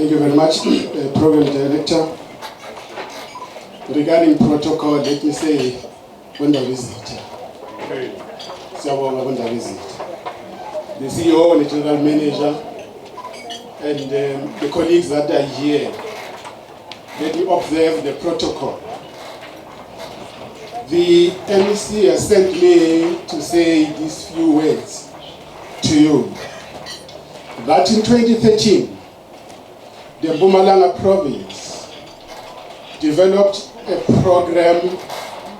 Thank you very much, Program Director. Regarding protocol, let me say, when I visit, the CEO and the General Manager, and the colleagues that are here, let me observe the protocol. The MEC has sent me to say these few words to you. That in 2013, the Mpumalanga province developed a program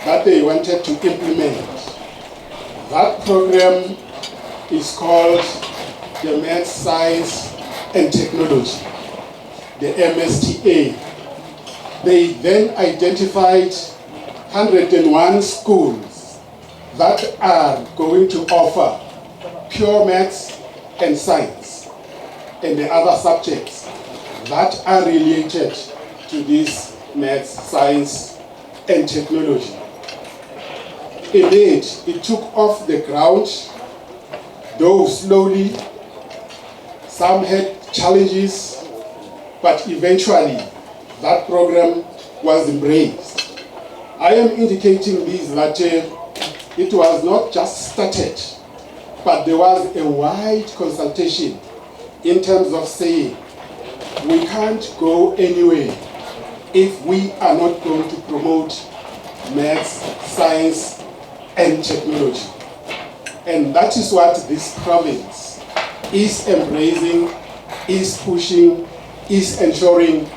that they wanted to implement. That program is called the Math, Science and Technology, the MSTA. They then identified 101 schools that are going to offer pure maths and science and the other subjects that are related to this maths, science and technology. Indeed, it took off the ground, though slowly. Some had challenges, but eventually that program was embraced. I am indicating this that it was not just started, but there was a wide consultation in terms of saying we can't go anywhere if we are not going to promote maths, science and technology. And that is what this province is embracing, is pushing, is ensuring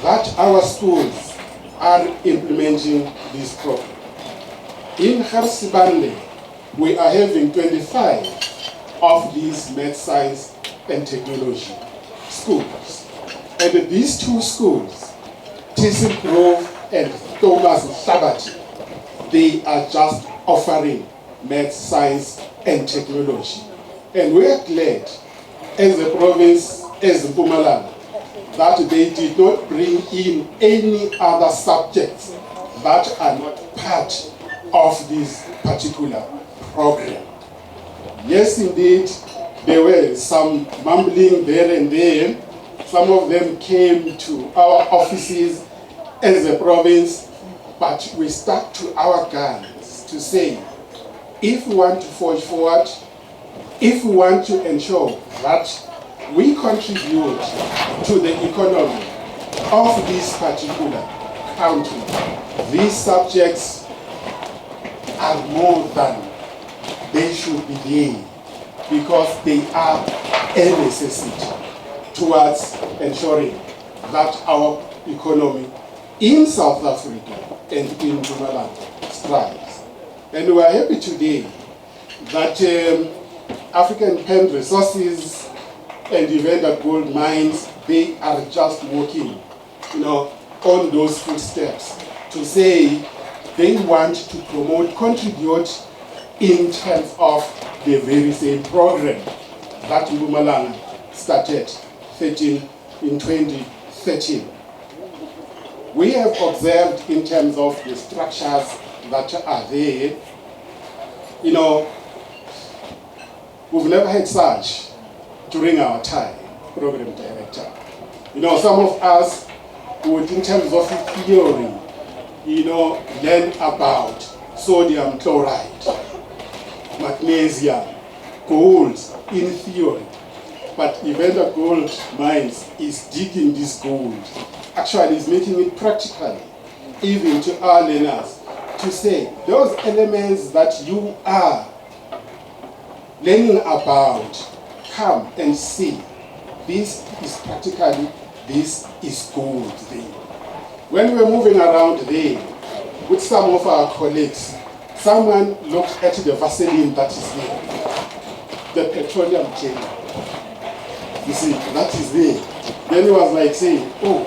that our schools are implementing this program. In Harsibande, we are having 25 of these math, science and technology schools. And these two schools, Thistle Grove and Cobus Nhlabathi, they are just offering math, science and technology. And we are glad, as a province, as Mpumalanga, that they did not bring in any other subjects that are not part of this particular program. Yes, indeed, there were some mumbling there and there. Some of them came to our offices as a province, but we stuck to our guns to say, if we want to forge forward, if we want to ensure that we contribute to the economy of this particular country, these subjects are more than they should be there, because they are a necessity towards ensuring that our economy in South Africa and in Mpumalanga strives. And we are happy today that African Pen Resources and Evander Gold Mines, they are just walking, on those footsteps to say they want to promote, contribute in terms of the very same program that Mpumalanga started in 2013. We have observed in terms of the structures that are there, we've never had such during our time, Program Director. Some of us would, in terms of theory, learn about sodium chloride, magnesium, gold in theory. But Evander Gold Mines is digging this gold. Actually, is making it practical, even to our learners, to say those elements that you are learning about, come and see. This is practically, this is gold there. When we were moving around there with some of our colleagues, someone looked at the Vaseline that is there, the petroleum jelly. You see, that is there. Then he was like saying, oh,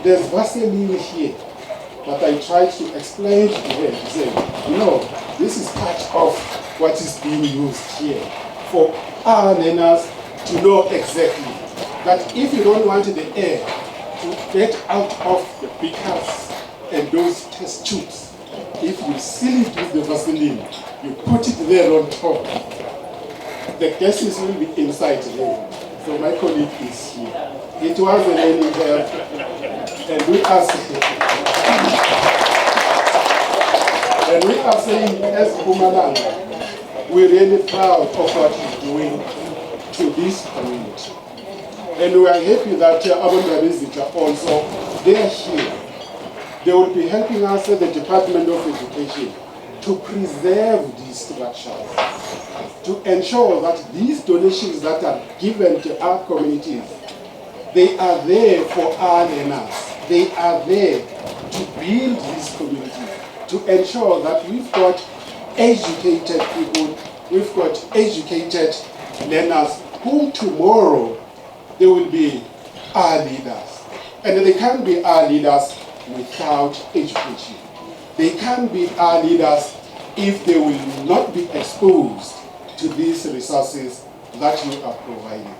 there's Vaseline here. But I tried to explain to her, to say, no, this is part of what is being used here for our learners to know exactly that if you don't want the air to get out of the beakers and those test tubes, if you seal it with the Vaseline, you put it there on top, the gases will be inside there. So my colleague is here. It was a learning curve, and we are saying, as Mpumalanga, we're really proud of what you're doing to this community. And we are happy that Abundabizit are also, they are here. They will be helping us at the Department of Education to preserve these structures, to ensure that these donations that are given to our communities, they are there for our learners. They are there to build this community, to ensure that we've got educated people, we've got educated learners whom tomorrow they will be our leaders. And they can't be our leaders without education. They can't be our leaders if they will not be exposed to these resources that you are providing.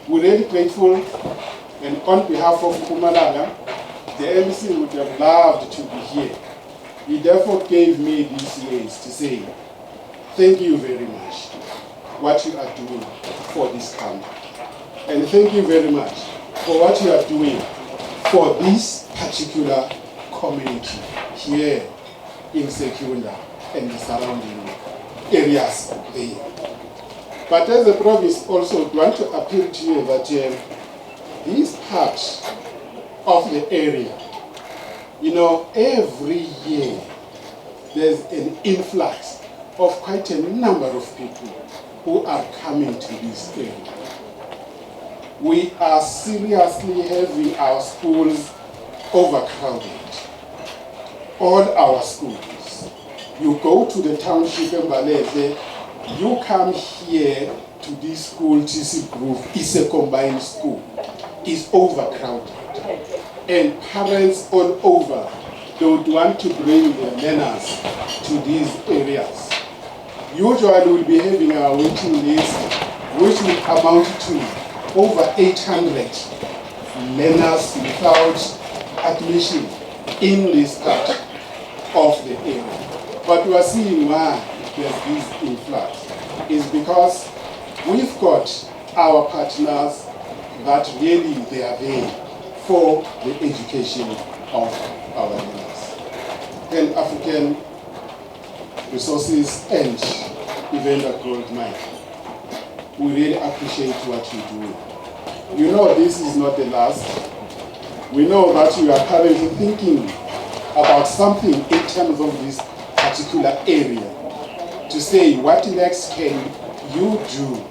We're really grateful, and on behalf of Mpumalanga, the MC would have loved to be here. He therefore gave me these years to say, thank you very much what you are doing for this country. And thank you very much for what you are doing for this particular community here in Secunda and the surrounding areas there. But as a province also, we want to appeal to you that this part of the area, you know, every year there's an influx of quite a number of people who are coming to this area. We are seriously having our schools overcrowded. All our schools. You go to the township in Baleze, you come here to this school, Thistle Grove, it's a combined school. It's overcrowded. And parents all over, they would want to bring their learners to these areas. Usually we'll be having our waiting list, which will amount to over 800 learners without admission in this part of the area. But we are seeing why there's this influx. Is because we've got our partners that really they are there for the education of our learners. And African Resources and Evander Gold Mining, we really appreciate what you do. You know this is not the last. We know that you are currently thinking about something in terms of this particular area, to say what next can you do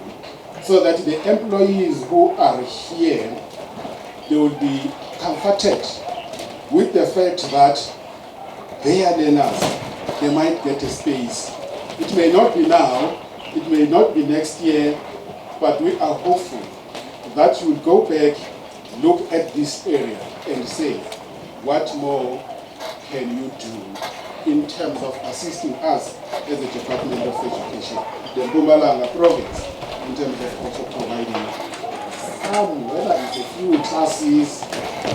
so that the employees who are here, they will be comforted with the fact that their learners, they might get a space. It may not be now, it may not be next year, but we are hopeful that you will go back, look at this area and say, what more can you do in terms of assisting us as the Department of Education, the Mpumalanga province, in terms of also providing some, whether it's a few classes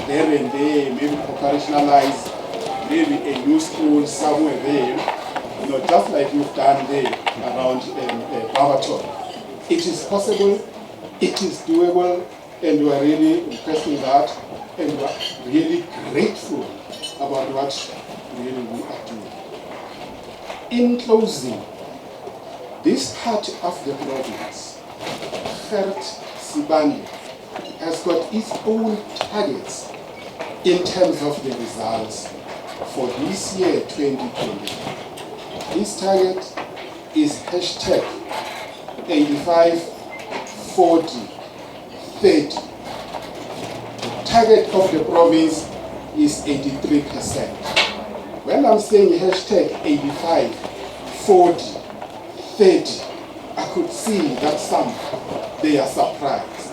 there and there, maybe operationalize, maybe a new school somewhere there, you know, just like you've done there around Barberton. It is possible, it is doable, and we are really requesting that, and we are really grateful about what really we are doing. In closing, this part of the province, Gert Sibande, has got its own targets in terms of the results for this year 2020. This target is hashtag 85-40-30. The target of the province is 83%. When I'm saying hashtag 85-40-30, I could see that some, they are surprised.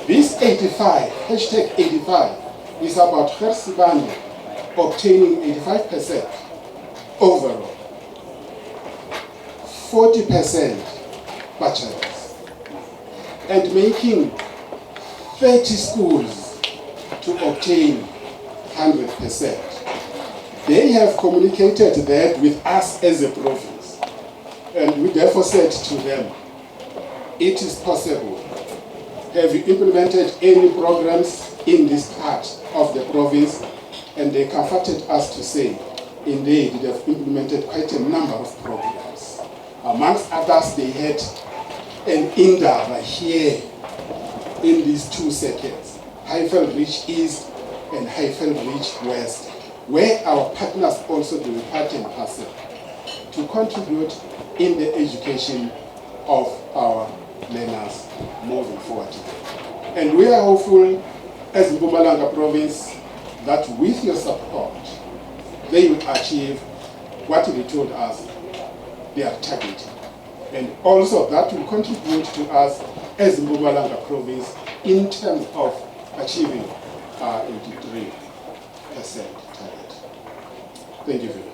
This 85, hashtag 85, is about Gert Sibande obtaining 85% overall, 40% bachelors, and making 30 schools to obtain 100%. They have communicated that with us as a province, and we therefore said to them, it is possible have you implemented any programs in this part of the province? And they comforted us to say, indeed, they have implemented quite a number of programs. Amongst others, they had an indaba here in these two circuits, Highveld Ridge East and Highveld Ridge West, where our partners also do part and parcel to contribute in the education of our learners moving forward. And we are hopeful, as Mpumalanga province, that with your support, they will achieve what they told us they are targeting. And also that will contribute to us as Mpumalanga province in terms of achieving our 83% target. Thank you very much.